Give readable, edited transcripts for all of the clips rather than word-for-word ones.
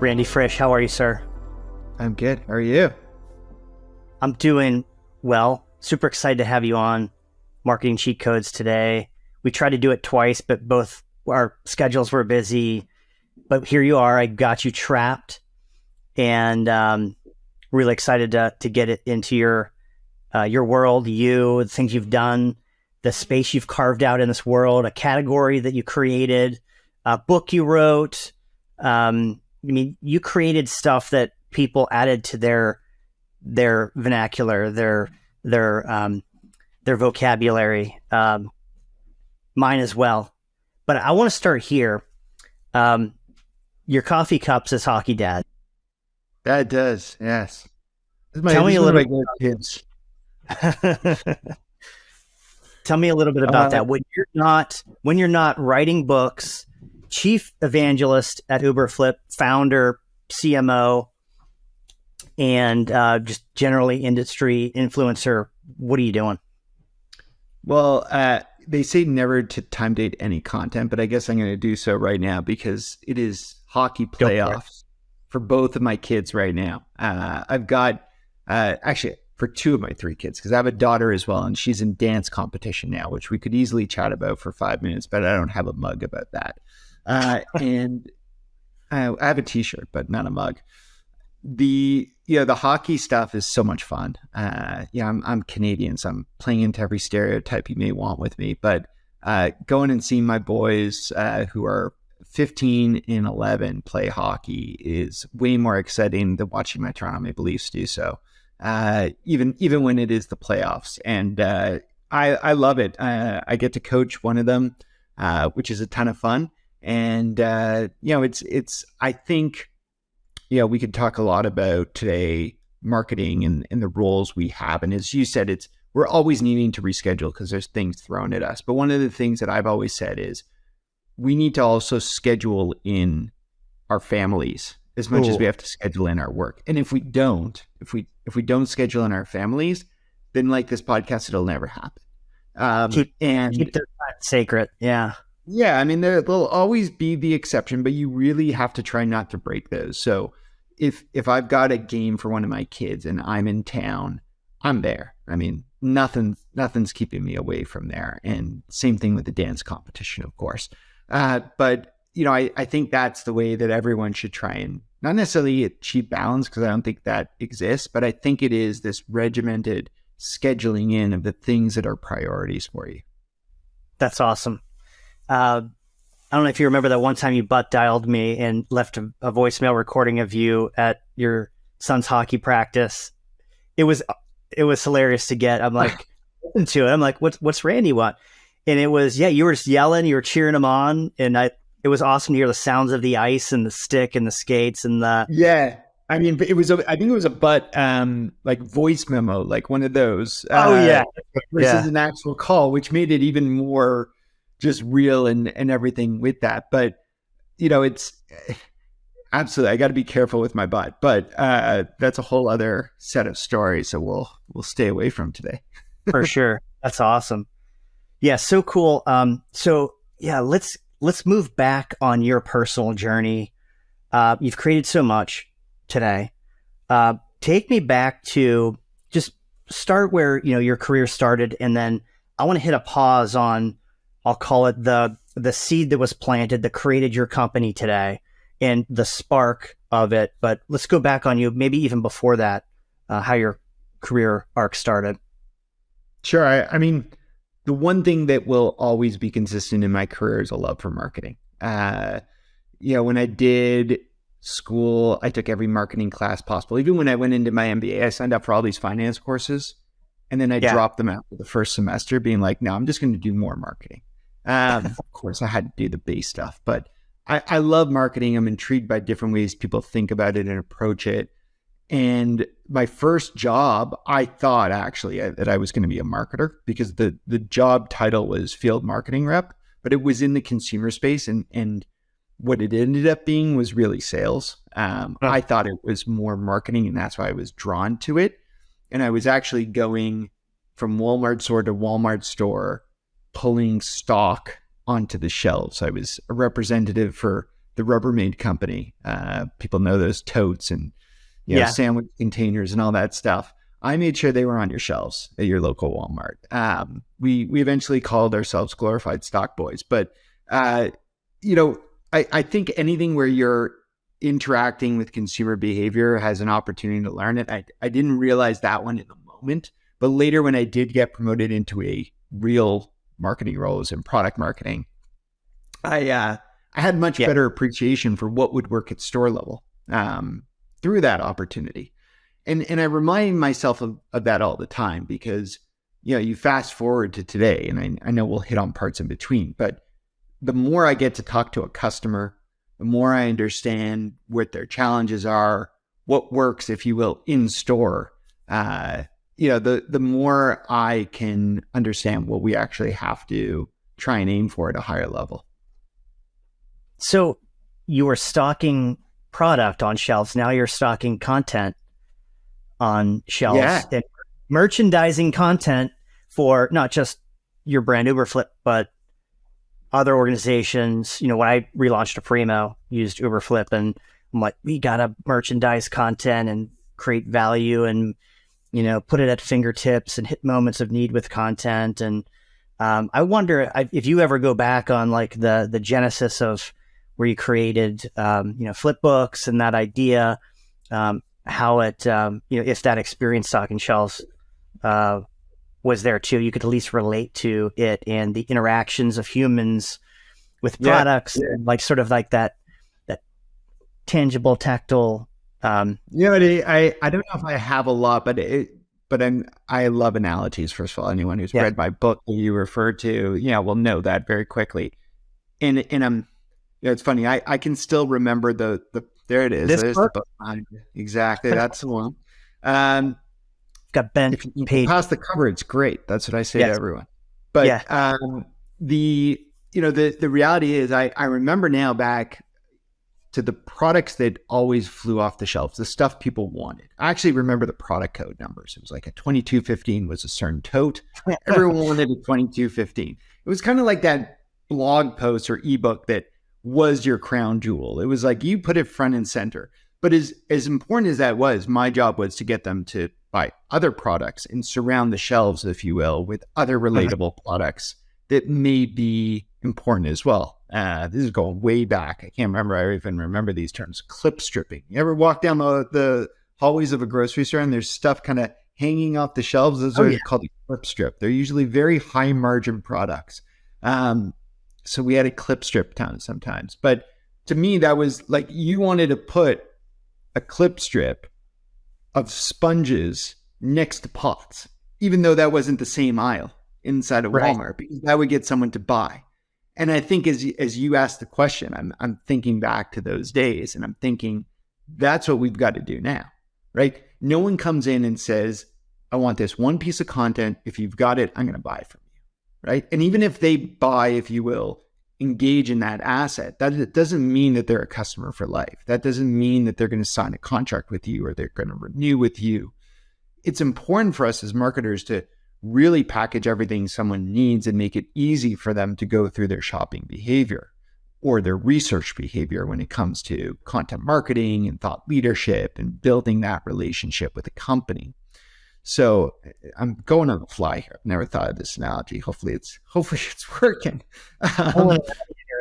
Randy Frisch, how are you, sir? I'm good. How are you? I'm doing well. Super excited to have you on Marketing Cheat Codes today. We tried to do it twice, but both our schedules were busy. But here you are. I got you trapped, and really excited to get it into your world, the things you've done, the space you've carved out in this world, a category that you created, a book you wrote. You created stuff that people added to their vernacular, their vocabulary, mine as well. But I want to start here. Your coffee cup says Hockey Dad. That does, yes. Tell me a little bit. Tell me a little bit about that. When you're not writing books, Chief Evangelist at Uberflip, founder, CMO, and just generally industry influencer, what are you doing? Well, they say never to time date any content, but I guess I'm going to do so right now because it is hockey playoffs for both of my kids right now. I've got, actually for two of my three kids, because I have a daughter as well, and she's in dance competition now, which we could easily chat about for 5 minutes, but I don't have a mug about that. And I have a t-shirt, but not a mug. The hockey stuff is so much fun. I'm Canadian, so I'm playing into every stereotype you may want with me, but going and seeing my boys who are 15 and 11 play hockey is way more exciting than watching my Toronto Maple Leafs do so, even when it is the playoffs. And I love it. I get to coach one of them, which is a ton of fun. And it's I think we could talk a lot about today marketing and the roles we have. And as you said, we're always needing to reschedule because there's things thrown at us. But one of the things that I've always said is we need to also schedule in our families as much as we have to schedule in our work. And if we don't schedule in our families, then like this podcast, it'll never happen. Keep their time sacred. Yeah. Yeah. I mean, there'll always be the exception, but you really have to try not to break those. So if I've got a game for one of my kids and I'm in town, I'm there. I mean, nothing's keeping me away from there. And same thing with the dance competition, of course. But I think that's the way that everyone should try and not necessarily achieve balance, because I don't think that exists, but I think it is this regimented scheduling in of the things that are priorities for you. That's awesome. I don't know if you remember that one time you butt dialed me and left a voicemail recording of you at your son's hockey practice. It was hilarious to get. I'm like, listen to it. I'm like, what's Randy want? And it was, you were just yelling, you were cheering him on. And it was awesome to hear the sounds of the ice and the stick and the skates and the. Yeah. I mean, I think it was a butt, like voice memo, like one of those. Versus an actual call, which made it even more just real and everything with that. But, it's absolutely, I got to be careful with my butt, but that's a whole other set of stories. So we'll stay away from today. For sure. That's awesome. Yeah. So cool. Let's move back on your personal journey. You've created so much today. Take me back to just start where, your career started. And then I want to hit a pause on, I'll call it the seed that was planted that created your company today and the spark of it. But let's go back on you, maybe even before that, how your career arc started. Sure. I mean, the one thing that will always be consistent in my career is a love for marketing. When I did school, I took every marketing class possible. Even when I went into my MBA, I signed up for all these finance courses, and then I dropped them after the first semester, being like, no, I'm just going to do more marketing. Of course, I had to do the base stuff, but I love marketing. I'm intrigued by different ways people think about it and approach it. And my first job, I thought actually that I was going to be a marketer because the job title was field marketing rep, but it was in the consumer space. And what it ended up being was really sales. I thought it was more marketing, and that's why I was drawn to it. And I was actually going from Walmart store to Walmart store, pulling stock onto the shelves. I was a representative for the Rubbermaid company. People know those totes and sandwich containers and all that stuff. I made sure they were on your shelves at your local Walmart. We eventually called ourselves Glorified Stock Boys, but I think anything where you're interacting with consumer behavior has an opportunity to learn it. I didn't realize that one in the moment, but later when I did get promoted into a real marketing role as in product marketing, I had much better appreciation for what would work at store level through that opportunity. And I remind myself of that all the time because, you fast forward to today, and I know we'll hit on parts in between, but the more I get to talk to a customer, the more I understand what their challenges are, what works, if you will, in store, the more I can understand what we actually have to try and aim for at a higher level. So you were stocking product on shelves. Now you're stocking content on shelves and merchandising content for not just your brand Uberflip, but other organizations. When I relaunched Aprimo, used Uberflip, and I'm like, we got to merchandise content and create value and, put it at fingertips and hit moments of need with content. And I wonder if you ever go back on like the genesis of where you created, flip books and that idea, how it, if that experience stocking shelves was there too, you could at least relate to it and the interactions of humans with products, and like sort of like that tangible, tactile. I don't know if I have a lot, but I love analogies. First of all, anyone who's read my book that you referred to, will know that very quickly. And it's funny. I can still remember the there it is. There's the book behind you. Exactly. That's the one. Got bent. If you pass the cover, it's great. That's what I say to everyone. But the reality is I remember now back to the products that always flew off the shelves, the stuff people wanted. I actually remember the product code numbers. It was like a 2215 was a certain tote. Everyone wanted a 2215. It was kind of like that blog post or ebook that was your crown jewel. It was like you put it front and center. But as important as that was, my job was to get them to buy other products and surround the shelves, if you will, with other relatable products that may be important as well. This is going way back. I can't remember. I even remember these terms. Clip stripping. You ever walk down the hallways of a grocery store and there's stuff kind of hanging off the shelves? Those are called a clip strip. They're usually very high margin products. So we had a clip strip ton sometimes. But to me, that was like you wanted to put a clip strip of sponges next to pots, even though that wasn't the same aisle inside of Walmart, because that would get someone to buy. And I think as you asked the question, I'm thinking back to those days, and I'm thinking that's what we've got to do now, right? No one comes in and says, I want this one piece of content. If you've got it, I'm going to buy it from you, right? And even if they buy, if you will, engage in that asset, that doesn't mean that they're a customer for life. That doesn't mean that they're going to sign a contract with you or they're going to renew with you. It's important for us as marketers to really package everything someone needs and make it easy for them to go through their shopping behavior or their research behavior when it comes to content marketing and thought leadership and building that relationship with a company. So I'm going on the fly here. I've never thought of this analogy. Hopefully it's working.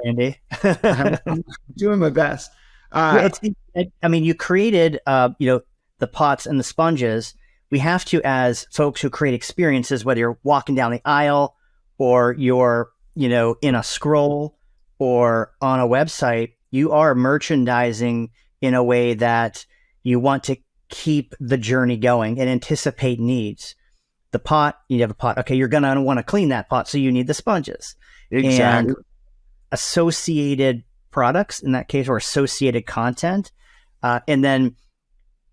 Randy. I'm doing my best. You created, the pots and the sponges. We have to, as folks who create experiences, whether you're walking down the aisle or you're, in a scroll or on a website, you are merchandising in a way that you want to keep the journey going and anticipate needs. The pot, you have a pot. Okay, you're going to want to clean that pot, so you need the sponges. Exactly. And associated products in that case, or associated content. And then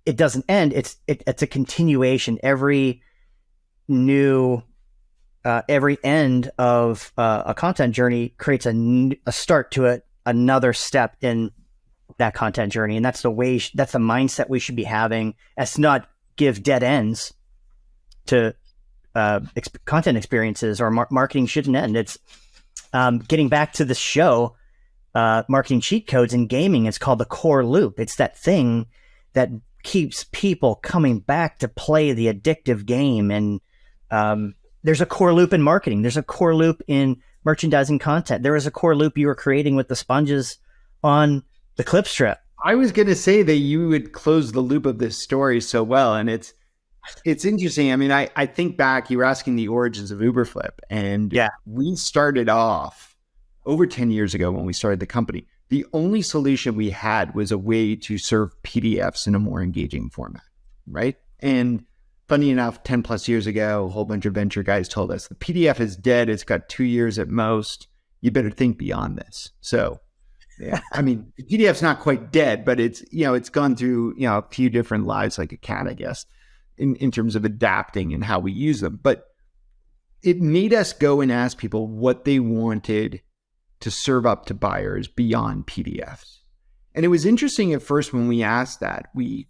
it doesn't end. It's a continuation. Every end of a content journey creates a start to it, another step in that content journey. And that's the mindset we should be having, as to not give dead ends to content experiences, or marketing shouldn't end. It's getting back to the show. marketing cheat codes in gaming. It's called the core loop. It's that thing that keeps people coming back to play the addictive game. And there's a core loop in marketing. There's a core loop in merchandising content. There is a core loop you were creating with the sponges on the clip strip. I was going to say that you would close the loop of this story so well. And it's interesting. I mean, I think back, you were asking the origins of Uberflip, and we started off over 10 years ago when we started the company. The only solution we had was a way to serve PDFs in a more engaging format, right? And funny enough, 10 plus years ago, a whole bunch of venture guys told us the PDF is dead. It's got 2 years at most. You better think beyond this. So, yeah, I mean, the PDF's not quite dead, but it's gone through, a few different lives like a cat, I guess, in terms of adapting and how we use them. But it made us go and ask people what they wanted to serve up to buyers beyond PDFs. And it was interesting at first when we asked that, the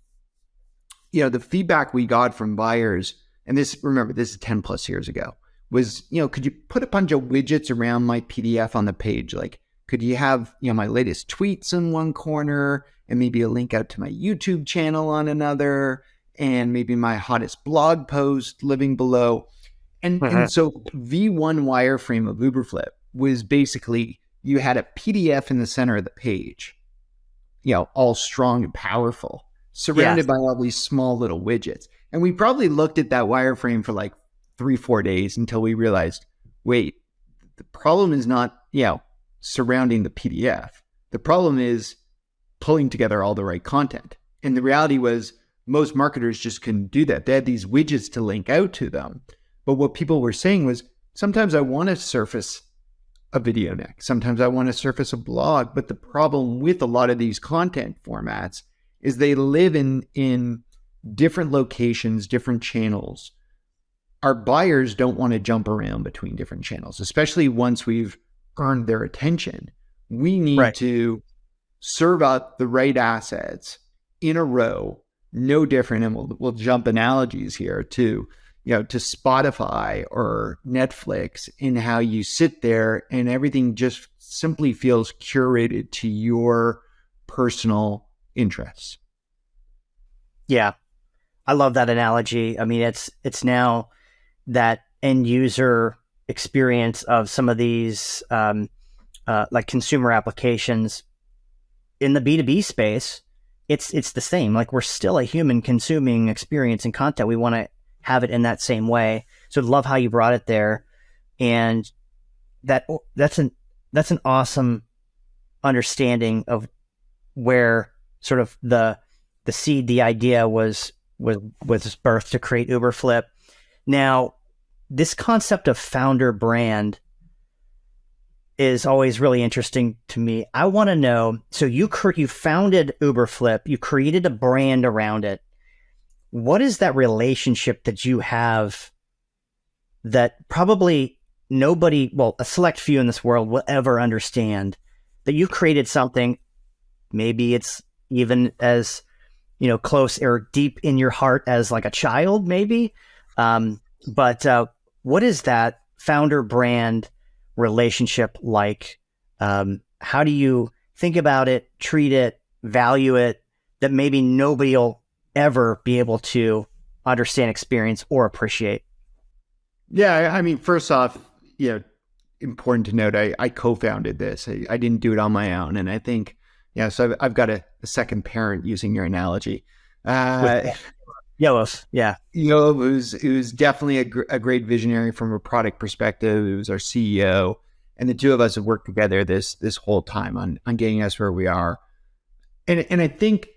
feedback we got from buyers, and this is 10 plus years ago, was, could you put a bunch of widgets around my PDF on the page? Like, could you have, my latest tweets in one corner and maybe a link out to my YouTube channel on another, and maybe my hottest blog post living below. And so V1 wireframe of Uberflip was basically, you had a PDF in the center of the page, all strong and powerful, surrounded by all these small little widgets. And we probably looked at that wireframe for like 3-4 days until we realized, wait, the problem is not, surrounding the PDF. The problem is pulling together all the right content. And the reality was, most marketers just couldn't do that. They had these widgets to link out to them. But what people were saying was, sometimes I want to surface a video next. Sometimes I want to surface a blog. But the problem with a lot of these content formats is they live in different locations, different channels. Our buyers don't want to jump around between different channels, especially once we've earned their attention. We need to serve up the right assets in a row, no different. And we'll jump analogies here to Spotify or Netflix, in how you sit there and everything just simply feels curated to your personal interests. Yeah. I love that analogy. I mean, it's now that end user experience of some of these like consumer applications in the B2B space. It's the same. Like, we're still a human consuming experience and content. We want to have it in that same way. So I love how you brought it there. And that's an awesome understanding of where sort of the seed, the idea was birthed to create Uberflip. Now, this concept of founder brand is always really interesting to me. I want to know, so you founded Uberflip, you created a brand around it. What is that relationship that you have that probably nobody, well, a select few in this world will ever understand, that you created something, maybe it's even as, close or deep in your heart as like a child, maybe. But what is that founder brand relationship like? How do you think about it, treat it, value it, that maybe nobody will ever be able to understand, experience, or appreciate? Yeah, I mean, first off, important to note, I co-founded this. I didn't do it on my own. And I think, so I've got a second parent, using your analogy. Yoav, yeah. Yoav, it was definitely a great visionary from a product perspective. It was our CEO. And the two of us have worked together this whole time on getting us where we are. And I think,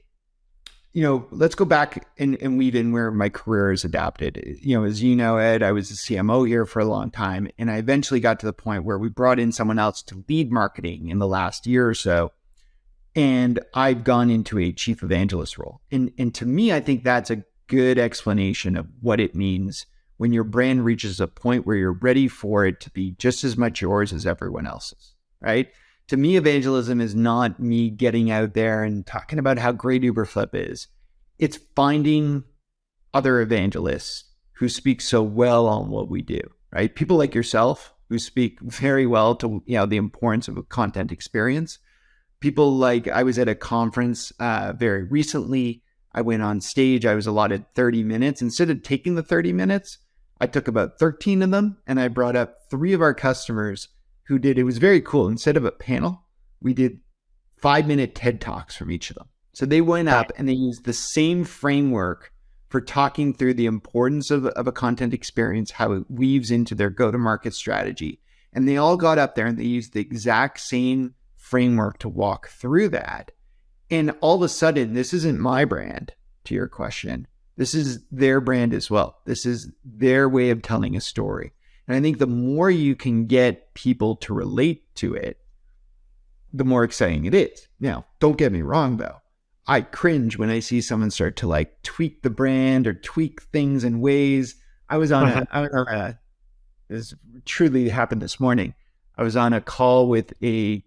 let's go back and weave in where my career has adapted. As you know, Ed, I was a CMO here for a long time. And I eventually got to the point where we brought in someone else to lead marketing in the last year or so. And I've gone into a chief evangelist role. And to me, I think that's a good explanation of what it means when your brand reaches a point where you're ready for it to be just as much yours as everyone else's, right? To me, evangelism is not me getting out there and talking about how great Uberflip is. It's finding other evangelists who speak so well on what we do, right? People like yourself who speak very well to the importance of a content experience, People like, I was at a conference very recently. I went on stage. I was allotted 30 minutes. Instead of taking the 30 minutes, I took about 13 of them, and I brought up 3 of our customers who did, it was very cool. Instead of a panel, we did 5-minute TED Talks from each of them. So they went up and they used the same framework for talking through the importance of a content experience, how it weaves into their go-to-market strategy. And they all got up there and they used the exact same framework to walk through that. And all of a sudden, this isn't my brand, to your question. This is their brand as well. This is their way of telling a story. And I think the more you can get people to relate to it, the more exciting it is. Now, don't get me wrong, though. I cringe when I see someone start to like tweak the brand or tweak things in ways. This truly happened this morning. I was on a call with a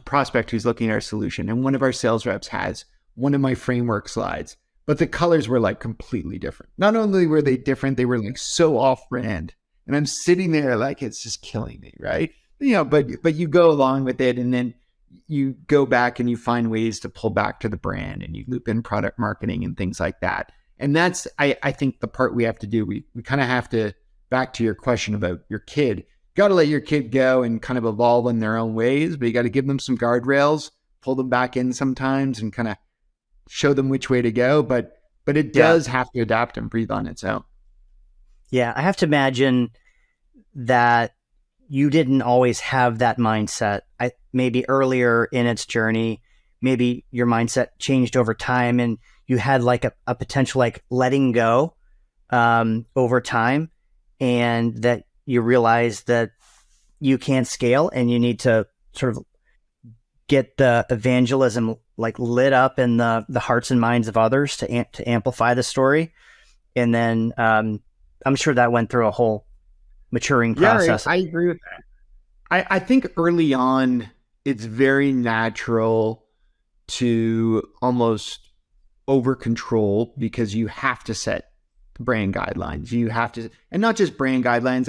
prospect who's looking at our solution, and one of our sales reps has one of my framework slides, but the colors were like completely different. Not only were they different, they were like so off brand. And I'm sitting there like, it's just killing me, right? But you go along with it, and then you go back and you find ways to pull back to the brand, and you loop in product marketing and things like that. And that's, I think, the part we have to do. We kind of have to, back to your question about your kid, got to let your kid go and kind of evolve in their own ways, but you got to give them some guardrails, pull them back in sometimes, and kind of show them which way to go. But it does have to adapt and breathe on its own. Yeah, I have to imagine that you didn't always have that mindset. Maybe earlier in its journey, maybe your mindset changed over time, and you had like a potential like letting go over time, and that you realize that you can't scale and you need to sort of get the evangelism like lit up in the hearts and minds of others to amplify the story. And then I'm sure that went through a whole maturing process. Yeah, I agree with that. I think early on, it's very natural to almost over control because you have to set brand guidelines. You have to, and not just brand guidelines.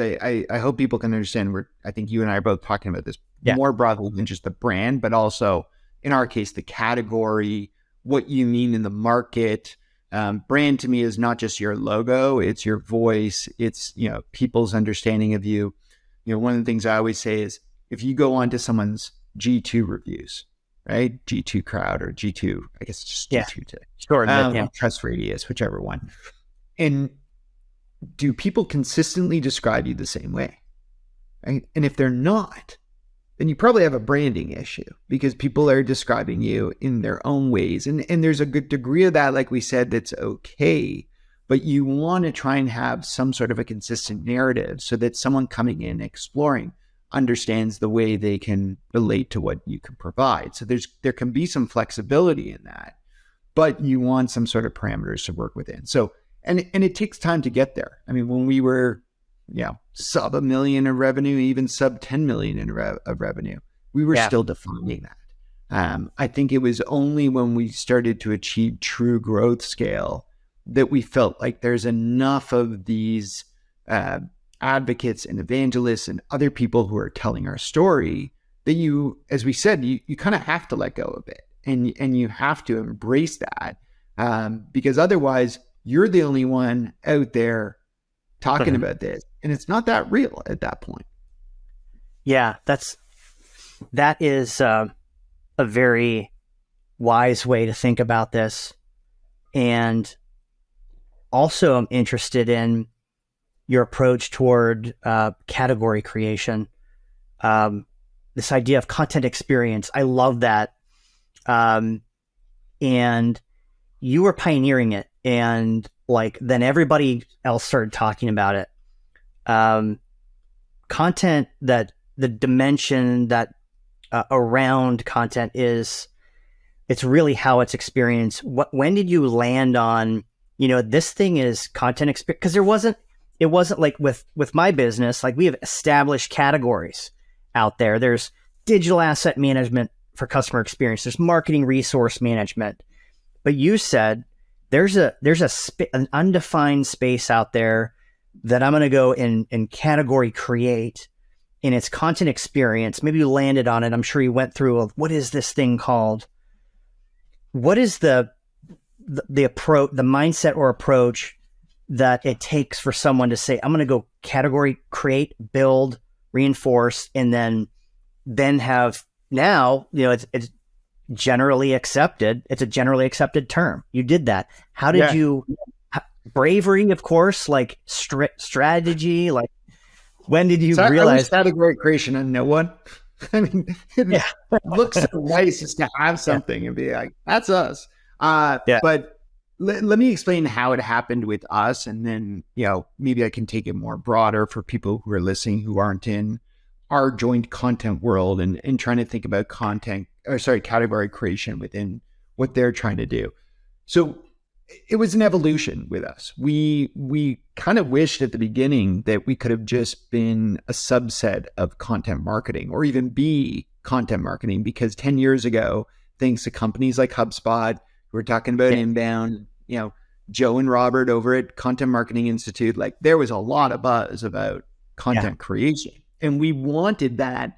I hope people can understand I think you and I are both talking about this more broadly than just the brand, but also in our case, the category, what you mean in the market. Brand to me is not just your logo, it's your voice, it's, people's understanding of you. One of the things I always say is if you go onto someone's G2 reviews, right? G2 crowd or G2, I guess it's just G2 today. Sure. Trust Radius, whichever one. And do people consistently describe you the same way? Right? And if they're not, then you probably have a branding issue because people are describing you in their own ways. And there's a good degree of that, like we said, that's okay. But you want to try and have some sort of a consistent narrative so that someone coming in exploring understands the way they can relate to what you can provide. So there can be some flexibility in that, but you want some sort of parameters to work within. So, and it takes time to get there. I mean, when we were, sub $1 million in revenue, even sub 10 million of revenue, we were still defining that. I think it was only when we started to achieve true growth scale that we felt like there's enough of these advocates and evangelists and other people who are telling our story that you, as we said, you kind of have to let go of it and you have to embrace that because otherwise you're the only one out there talking about this, and it's not that real at that point. Yeah, that is a very wise way to think about this. And also I'm interested in your approach toward category creation. This idea of content experience. I love that. And you were pioneering it, and then everybody else started talking about it. Content, that the dimension that around content it's really how it's experienced. When did you land on, this thing is content experience? Because it wasn't like with my business, like we have established categories out there. There's digital asset management for customer experience. There's marketing resource management. But you said there's an undefined space out there that I'm going to go and category create. in its content experience, maybe you landed on it. I'm sure you went through what is this thing called? What is the approach, the mindset or approach that it takes for someone to say, I'm going to go category create, build, reinforce, and then have now, it's generally accepted. It's a generally accepted term. You did that. How did you, bravery, of course, like strategy, like when did you realize category creation and no one? I mean, it looks so nice just to have something and be like, that's us. But let me explain how it happened with us. And then, maybe I can take it more broader for people who are listening, who aren't in our joint content world and trying to think about category creation within what they're trying to do. So it was an evolution with us. We kind of wished at the beginning that we could have just been a subset of content marketing or even be content marketing, because 10 years ago, thanks to companies like HubSpot, who were talking about inbound, Joe and Robert over at Content Marketing Institute, like there was a lot of buzz about content creation. And we wanted that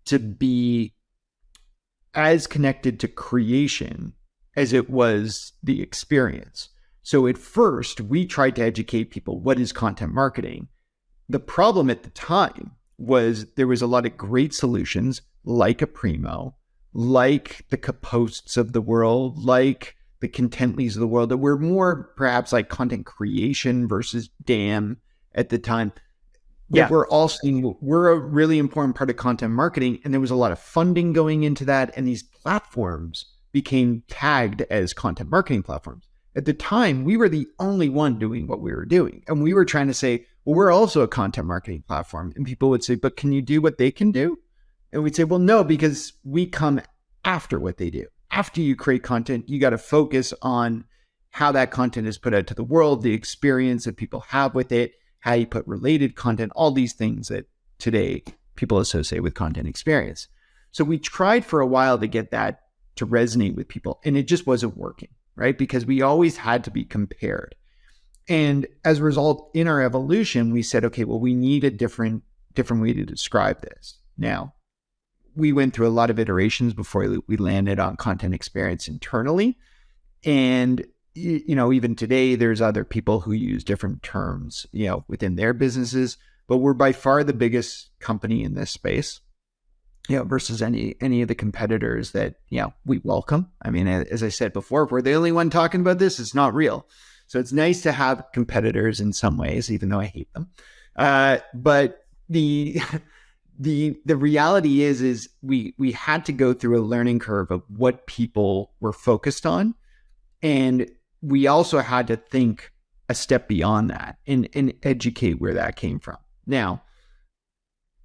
to be as connected to creation as it was the experience. So at first, we tried to educate people, what is content marketing? The problem at the time was there was a lot of great solutions like Aprimo, like the Kaposts of the world, like the Contently's of the world, that were more perhaps like content creation versus DAM at the time. That we're all seeing, we're a really important part of content marketing. And there was a lot of funding going into that. And these platforms became tagged as content marketing platforms. At the time, we were the only one doing what we were doing. And we were trying to say, well, we're also a content marketing platform. And people would say, but can you do what they can do? And we'd say, well, no, because we come after what they do. After you create content, you got to focus on how that content is put out to the world, the experience that people have with it, how you put related content, all these things that today people associate with content experience. So we tried for a while to get that to resonate with people, and it just wasn't working, right? Because we always had to be compared. And as a result, in our evolution, we said, okay, well, we need a different way to describe this. Now, we went through a lot of iterations before we landed on content experience internally. And even today, there's other people who use different terms, within their businesses, but we're by far the biggest company in this space, versus any of the competitors that, we welcome. I mean, as I said before, if we're the only one talking about this, it's not real. So it's nice to have competitors in some ways, even though I hate them. But the reality is we had to go through a learning curve of what people were focused on. And we also had to think a step beyond that and educate where that came from. Now,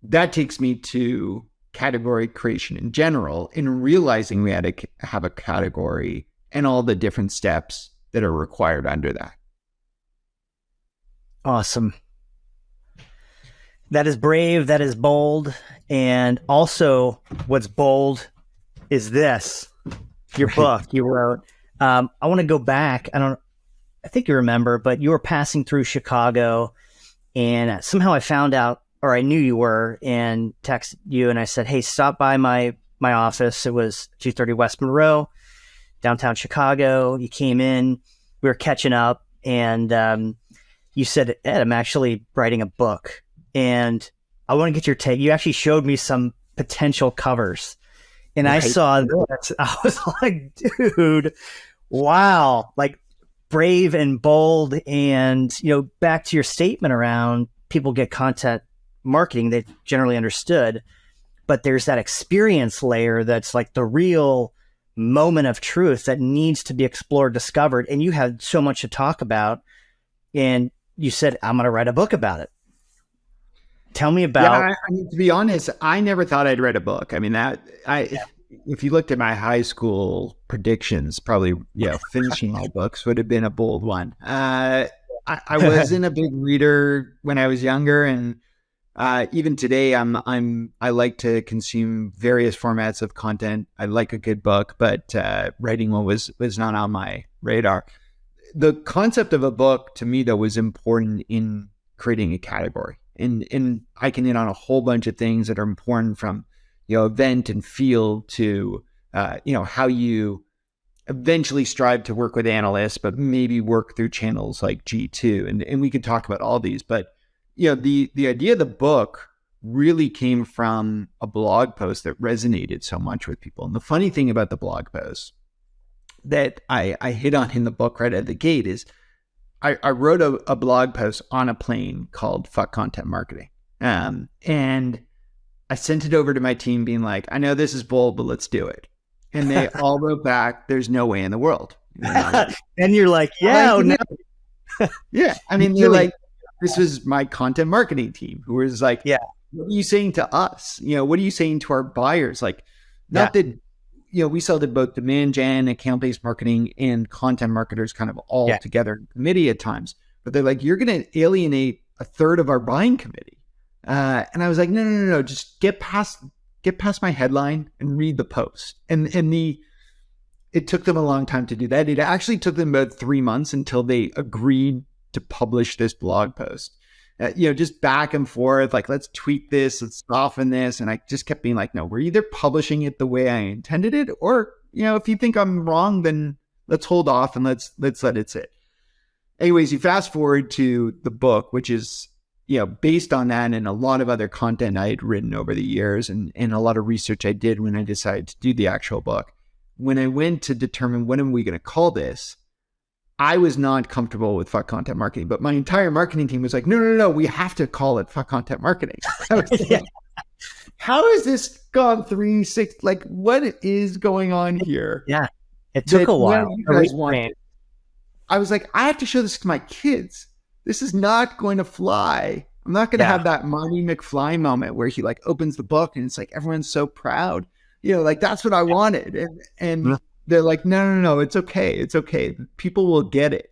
that takes me to category creation in general, and realizing we had to have a category and all the different steps that are required under that. Awesome. That is brave. That is bold. And also what's bold is this, your book you wrote. I want to go back. I think you remember, but you were passing through Chicago, and somehow I found out, or I knew you were, and texted you, and I said, hey, stop by my office. It was 230 West Monroe, downtown Chicago. You came in, we were catching up, and you said, Ed, I'm actually writing a book, and I want to get your take. You actually showed me some potential covers, and I saw this. I was like, dude, wow, like brave and bold. And, back to your statement around people get content marketing, they generally understood, but there's that experience layer that's like the real moment of truth that needs to be explored, discovered. And you had so much to talk about, and you said, I'm going to write a book about it. Tell me about. Yeah, I mean, to be honest, I never thought I'd read a book. I mean, if you looked at my high school predictions, probably, finishing my books would have been a bold one. I wasn't a big reader when I was younger, and even today, I like to consume various formats of content. I like a good book, but writing one was not on my radar. The concept of a book to me, though, was important in creating a category. And I can hit on a whole bunch of things that are important, from, event and field to, how you eventually strive to work with analysts, but maybe work through channels like G2. And we could talk about all these, but the idea of the book really came from a blog post that resonated so much with people. And the funny thing about the blog post that I hit on in the book right at the gate is I wrote a blog post on a plane called Fuck Content Marketing. And I sent it over to my team being like, I know this is bold, but let's do it. And they all wrote back, there's no way in the world. And you're like, yeah, like, no. Yeah. I mean, they're like, this was my content marketing team who was like, yeah, what are you saying to us? What are you saying to our buyers? Like, not that, we sell to both demand gen, account-based marketing, and content marketers kind of all together in committee at times. But they're like, you're going to alienate a third of our buying committee. And I was like, no, just get past my headline and read the post. And it took them a long time to do that. It actually took them about 3 months until they agreed to publish this blog post. Just back and forth, like, let's tweak this, let's soften this. And I just kept being like, no, we're either publishing it the way I intended it, or, if you think I'm wrong, then let's hold off and let's let it sit. Anyways, you fast forward to the book, which is, based on that and a lot of other content I had written over the years and a lot of research I did when I decided to do the actual book. When I went to determine what am we going to call this, I was not comfortable with Fuck Content Marketing, but my entire marketing team was like, no, we have to call it Fuck Content Marketing. I was like, how has this gone 3-6? Like, what is going on here? Yeah, it took a while. I was like, I have to show this to my kids. This is not going to fly. I'm not going to have that Marty McFly moment where he like opens the book and it's like, everyone's so proud. Like, that's what I wanted. And they're like, no, it's okay. It's okay. People will get it.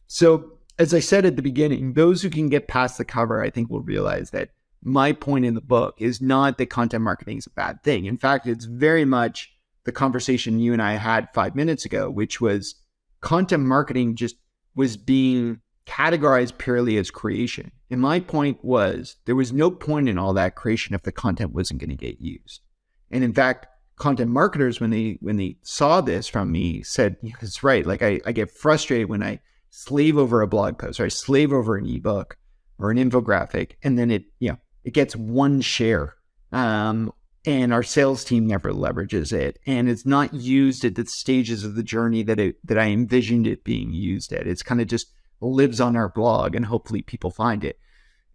So as I said at the beginning, those who can get past the cover, I think will realize that my point in the book is not that content marketing is a bad thing. In fact, it's very much the conversation you and I had 5 minutes ago, which was content marketing just was being categorized purely as creation. And my point was there was no point in all that creation if the content wasn't going to get used. And in fact, content marketers, when they saw this from me, said, it's right. Like, I get frustrated when I slave over a blog post, or I slave over an ebook or an infographic, and then it gets one share. And our sales team never leverages it. And it's not used at the stages of the journey that I envisioned it being used at. It's kind of just lives on our blog and hopefully people find it.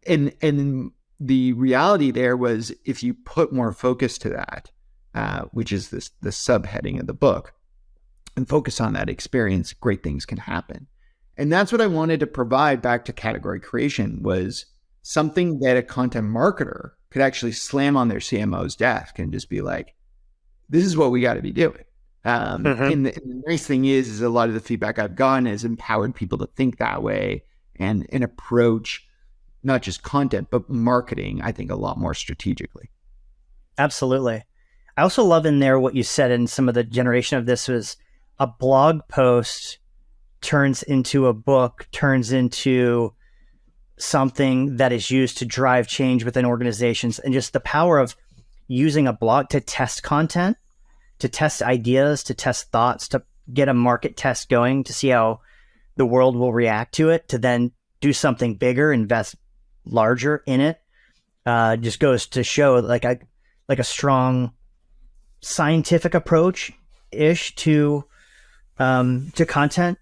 And the reality there was, if you put more focus to that, which is the subheading of the book, and focus on that experience, great things can happen. And that's what I wanted to provide back to category creation, was something that a content marketer could actually slam on their CMO's desk and just be like, this is what we got to be doing. And the nice thing is a lot of the feedback I've gotten has empowered people to think that way and approach not just content, but marketing, I think, a lot more strategically. Absolutely. I also love in there what you said in some of the generation of this was a blog post turns into a book, turns into something that is used to drive change within organizations, and just the power of using a blog to test content, to test ideas, to test thoughts, to get a market test going, to see how the world will react to it, to then do something bigger, invest larger in it. Just goes to show like a strong scientific approach ish to content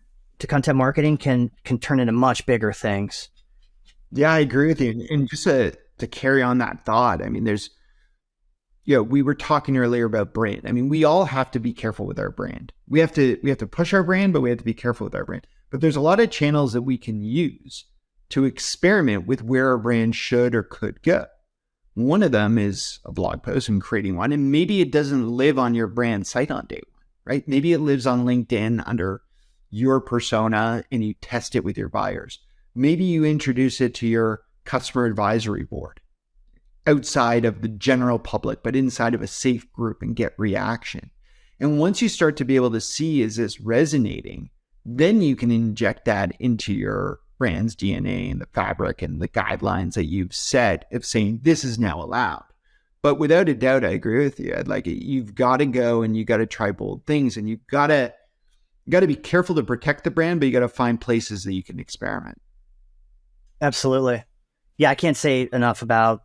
marketing can turn into much bigger things. Yeah, I agree with you. And just to carry on that thought, I mean, there's, we were talking earlier about brand. I mean, we all have to be careful with our brand. We have to push our brand, but we have to be careful with our brand. But there's a lot of channels that we can use to experiment with where our brand should or could go. One of them is a blog post and creating one. And maybe it doesn't live on your brand site on day one, right? Maybe it lives on LinkedIn under your persona and you test it with your buyers. Maybe you introduce it to your customer advisory board outside of the general public, but inside of a safe group, and get reaction. And once you start to be able to see, is this resonating, then you can inject that into your brand's DNA and the fabric and the guidelines that you've set of saying this is now allowed. But without a doubt, I agree with you. Like, you've got to go and you got to try bold things, and you've got to be careful to protect the brand, but you got to find places that you can experiment. Absolutely. Yeah, I can't say enough about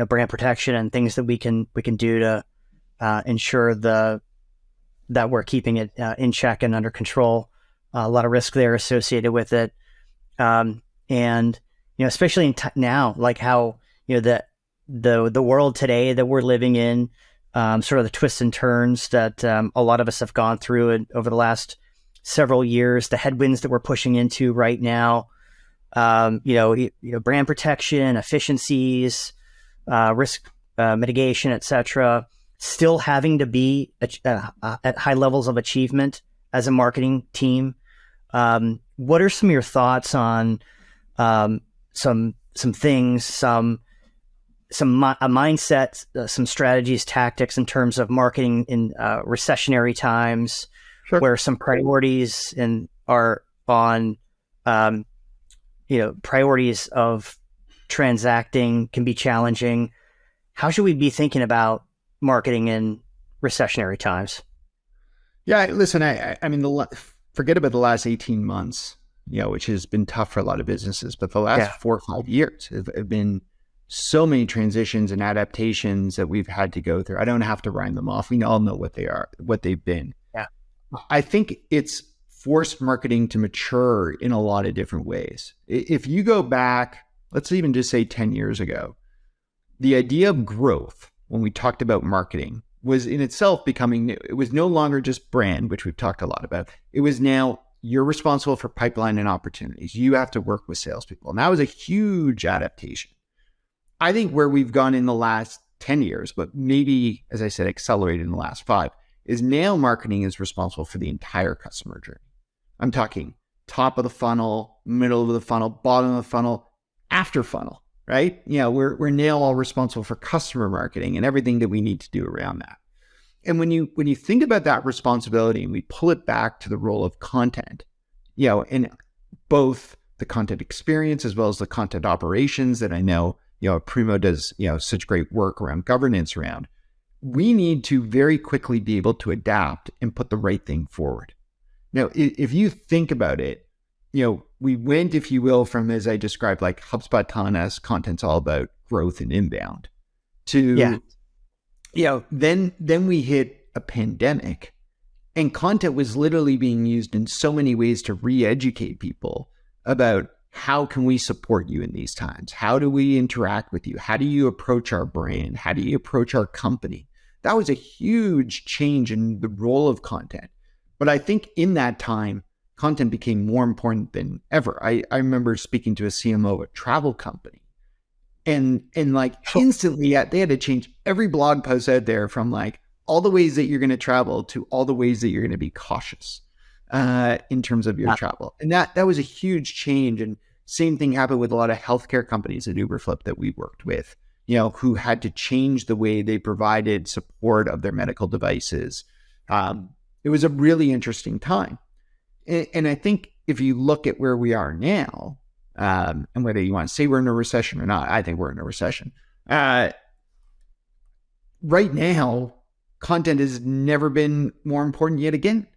brand protection and things that we can do to ensure that we're keeping it in check and under control. A lot of risk there associated with it, and especially now, like how the world today that we're living in, sort of the twists and turns that a lot of us have gone through over the last several years, the headwinds that we're pushing into right now. Brand protection, efficiencies, risk mitigation, etc. Still having to be at high levels of achievement as a marketing team. What are some of your thoughts on some things, a mindset, some strategies, tactics in terms of marketing in recessionary times, Sure. where some priorities are on priorities of transacting can be challenging. How should we be thinking about marketing in recessionary times? Yeah, listen, I mean, forget about the last 18 months, which has been tough for a lot of businesses, but the last 4 or 5 years have been so many transitions and adaptations that we've had to go through. I don't have to rhyme them off. We all know what they are, what they've been. Yeah. I think it's forced marketing to mature in a lot of different ways. If you go back, let's even just say 10 years ago, the idea of growth, when we talked about marketing, was in itself becoming new. It was no longer just brand, which we've talked a lot about. It was now you're responsible for pipeline and opportunities. You have to work with salespeople. And that was a huge adaptation. I think where we've gone in the last 10 years, but maybe, as I said, accelerated in the last 5, is now marketing is responsible for the entire customer journey. I'm talking top of the funnel, middle of the funnel, bottom of the funnel, after funnel, right? We're now all responsible for customer marketing and everything that we need to do around that. And when you think about that responsibility and we pull it back to the role of content, in both the content experience as well as the content operations that I know, Aprimo does, such great work around governance around, we need to very quickly be able to adapt and put the right thing forward. Now, if you think about it, we went, if you will, from, as I described, like HubSpot telling us content's all about growth and inbound to, then we hit a pandemic and content was literally being used in so many ways to re-educate people about how can we support you in these times? How do we interact with you? How do you approach our brand? How do you approach our company? That was a huge change in the role of content. But I think in that time, content became more important than ever. I remember speaking to a CMO of a travel company and like instantly they had to change every blog post out there from like all the ways that you're going to travel to all the ways that you're going to be cautious in terms of your travel. And that was a huge change. And same thing happened with a lot of healthcare companies at Uberflip that we worked with, who had to change the way they provided support of their medical devices. It was a really interesting time. And I think if you look at where we are now, and whether you want to say we're in a recession or not, I think we're in a recession. Right now, content has never been more important yet again.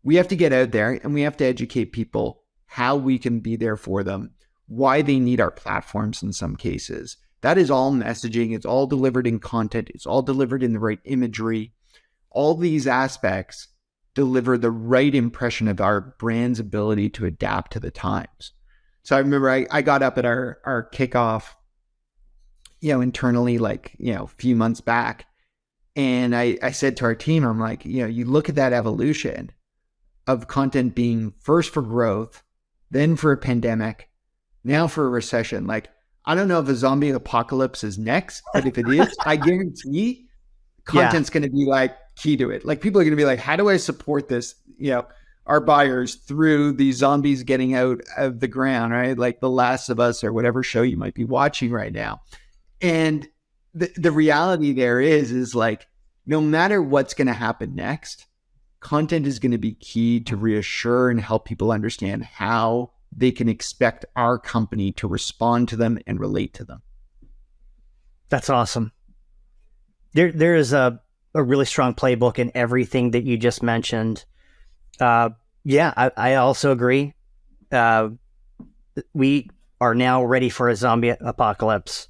We have to get out there and we have to educate people how we can be there for them, why they need our platforms in some cases. That is all messaging. It's all delivered in content. It's all delivered in the right imagery. All these aspects deliver the right impression of our brand's ability to adapt to the times. So I remember I got up at our kickoff, internally, like, a few months back. And I said to our team, I'm like, you look at that evolution of content being first for growth, then for a pandemic, now for a recession. Like, I don't know if a zombie apocalypse is next, but if it is, I guarantee content's going to be like key to it. Like, people are going to be like, how do I support this, our buyers through these zombies getting out of the ground, right? Like The Last of Us or whatever show you might be watching right now. And the reality there is like, no matter what's going to happen next, content is going to be key to reassure and help people understand how they can expect our company to respond to them and relate to them. That's awesome. There is a really strong playbook in everything that you just mentioned. I also agree. We are now ready for a zombie apocalypse,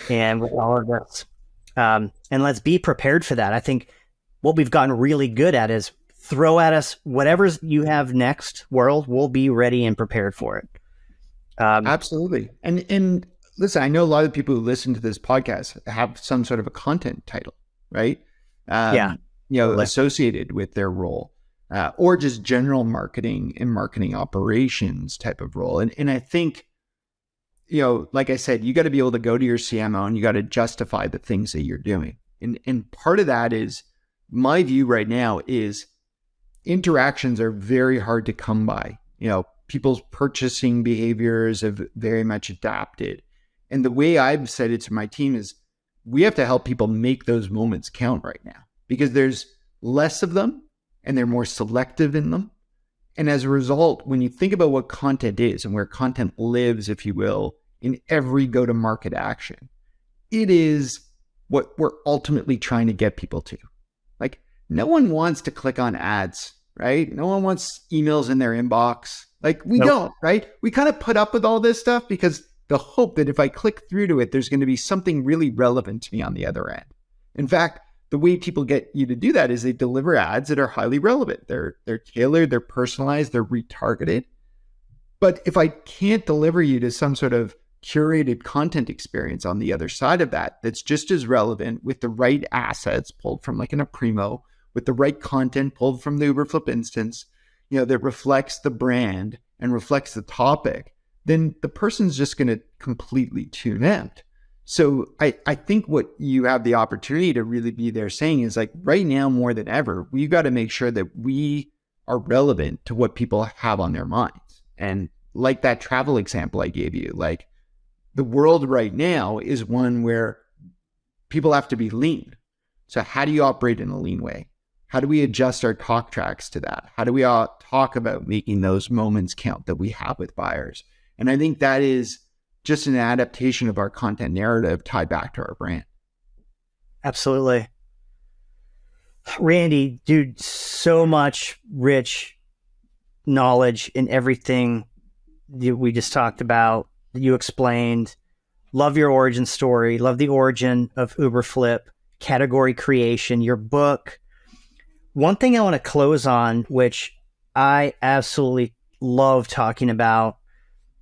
and with all of this, and let's be prepared for that. I think what we've gotten really good at is throw at us whatever you have next, world. We'll be ready and prepared for it. Absolutely. And listen, I know a lot of people who listen to this podcast have some sort of a content title, right? Associated with their role, or just general marketing and marketing operations type of role. And I think, like I said, you got to be able to go to your CMO and you got to justify the things that you're doing. And part of that is, my view right now is interactions are very hard to come by. People's purchasing behaviors have very much adapted. And the way I've said it to my team is, we have to help people make those moments count right now, because there's less of them and they're more selective in them. And as a result, when you think about what content is and where content lives, if you will, in every go-to-market action, it is what we're ultimately trying to get people to. Like, no one wants to click on ads, right? No one wants emails in their inbox. Like, we don't, right? We kind of put up with all this stuff because the hope that if I click through to it, there's going to be something really relevant to me on the other end. In fact, the way people get you to do that is they deliver ads that are highly relevant. They're tailored, they're personalized, they're retargeted. But if I can't deliver you to some sort of curated content experience on the other side of that, that's just as relevant, with the right assets pulled from like an Aprimo, with the right content pulled from the Uberflip instance, that reflects the brand and reflects the topic, then the person's just going to completely tune out. So I think what you have the opportunity to really be there saying is, like, right now more than ever, we've got to make sure that we are relevant to what people have on their minds. And like that travel example I gave you, like, the world right now is one where people have to be lean. So how do you operate in a lean way? How do we adjust our talk tracks to that? How do we talk about making those moments count that we have with buyers? And I think that is just an adaptation of our content narrative tied back to our brand. Absolutely. Randy, dude, so much rich knowledge in everything that we just talked about, that you explained. Love your origin story. Love the origin of Uberflip, category creation, your book. One thing I want to close on, which I absolutely love talking about,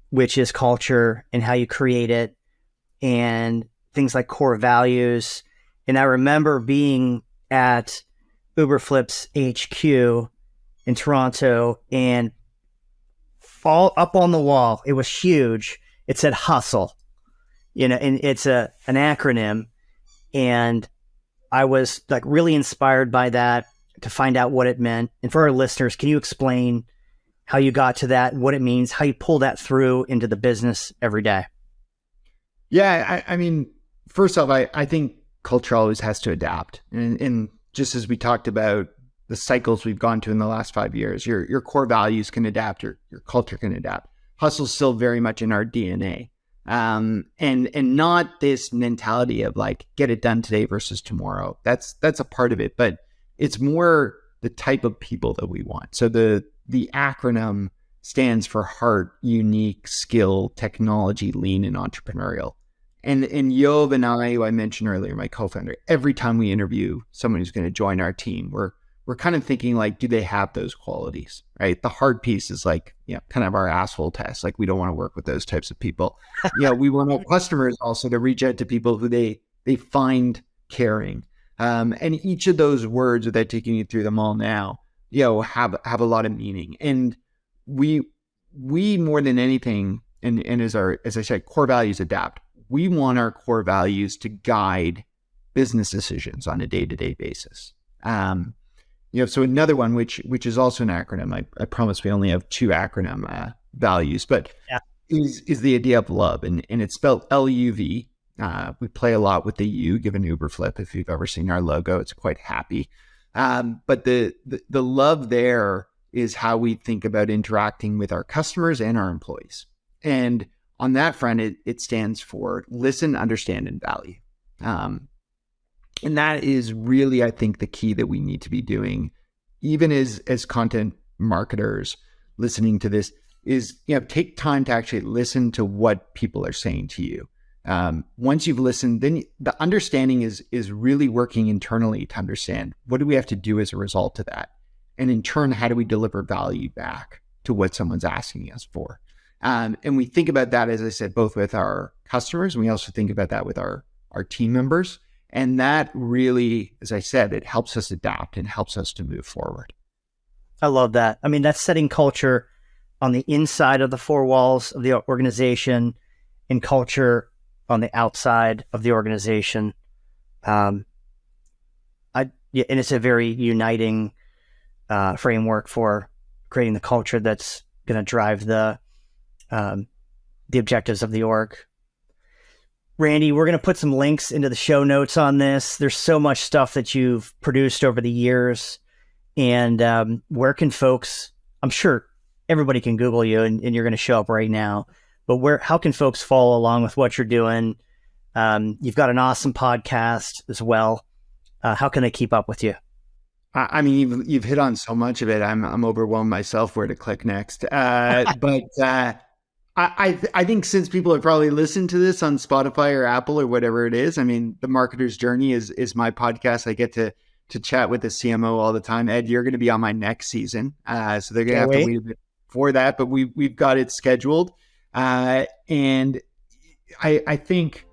which is culture and how you create it and things like core values. And I remember being at Uberflip's HQ in Toronto, and all up on the wall, it was huge. It said hustle, and it's an acronym. And I was like really inspired by that to find out what it meant. And for our listeners, can you explain how you got to that, what it means, how you pull that through into the business every day? Yeah, I mean, first off, I think culture always has to adapt. And just as we talked about the cycles we've gone to in the last 5 years, your core values can adapt, your culture can adapt. Hustle's still very much in our DNA. And not this mentality of like, get it done today versus tomorrow. That's a part of it, but it's more the type of people that we want. So the acronym stands for heart, unique, skill, technology, lean, and entrepreneurial. And Yov and I, who I mentioned earlier, my co-founder, every time we interview someone who's going to join our team, we're kind of thinking like, do they have those qualities, right? The hard piece is like, kind of our asshole test. Like, we don't want to work with those types of people. We want our customers also to reach out to people who they find caring. And each of those words, without taking you through them all now, have a lot of meaning. And we more than anything, and as I said, core values adapt. We want our core values to guide business decisions on a day-to-day basis. So another one, which is also an acronym. I promise we only have 2 acronym values, but is the idea of love, and it's spelled LUV. We play a lot with the U, given Uberflip. If you've ever seen our logo, it's quite happy. But the love there is how we think about interacting with our customers and our employees. And on that front, it stands for listen, understand, and value. And that is really, I think, the key that we need to be doing, even as content marketers listening to this, is, take time to actually listen to what people are saying to you. Once you've listened, then the understanding is really working internally to understand what do we have to do as a result of that. And in turn, how do we deliver value back to what someone's asking us for? And we think about that, as I said, both with our customers, and we also think about that with our team members. And that really, as I said, it helps us adapt and helps us to move forward. I love that. I mean, that's setting culture on the inside of the four walls of the organization and culture on the outside of the organization. And it's a very uniting framework for creating the culture that's going to drive the objectives of the org. Randy, we're going to put some links into the show notes on this. There's so much stuff that you've produced over the years. And where can folks, I'm sure everybody can Google you and you're going to show up right now, but how can folks follow along with what you're doing? You've got an awesome podcast as well. How can they keep up with you? I mean, you've hit on so much of it. I'm overwhelmed myself where to click next. But I think since people have probably listened to this on Spotify or Apple or whatever it is, I mean, The Marketer's Journey is my podcast. I get to chat with the CMO all the time. Ed, you're going to be on my next season. So they're going to have to wait a bit for that, but we've got it scheduled. And I think,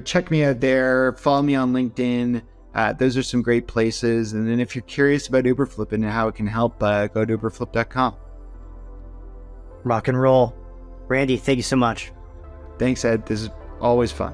check me out there, follow me on LinkedIn. Those are some great places. And then if you're curious about Uberflip and how it can help, go to uberflip.com. Rock and roll. Randy, thank you so much. Thanks, Ed. This is always fun.